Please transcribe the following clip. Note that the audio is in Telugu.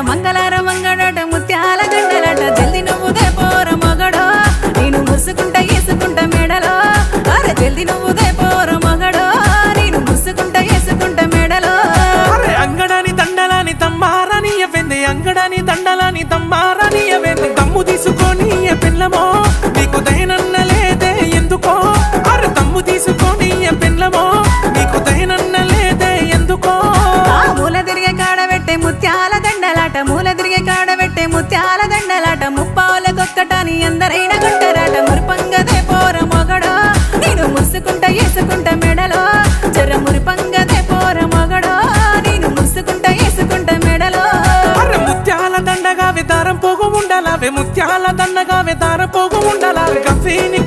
మంగళార మంగడట ముత్యాల గండలట జల్ది నువ్వుదే పోర మగడో నేను ముసుకుంటా వేసుకుంటా మెడలో అరే జల్ది నువ్వుదే పోర మగడో నేను ముసుకుంటా వేసుకుంటా మెడలో అంగడాని దండలాని తమ్మారాని వెంది అంగడాని దండలాని తమ్మారాని వెంది తమ్ము తీసుకొని పెళ్ళమో నీకు దయనన్న లేదే ఎందుకో అరే తమ్ము తీసుకొని పెళ్ళమో నీకు దయనన్న లేదే ఎందుకో మూల తిరిగే కాడబెట్టే ముత్యాల దండలాట మూల తిరిగే కాడబెట్టే ముత్యాల దండలాట ముప్పావులకొక్కటాని అందరైనా గుంటరాట మురిపంగదే పోర మొగడో నేను ముసుకుంటా వేసుకుంటా మెడలో జర మురిపంగదే పోర మొగడో నేను ముసుకుంటా వేసుకుంటా మెడలో ముత్యాల దండగా దారం పోగు ఉండాలవే ముత్యాల దండగా దారం పోగు ఉండాలవే గఫీని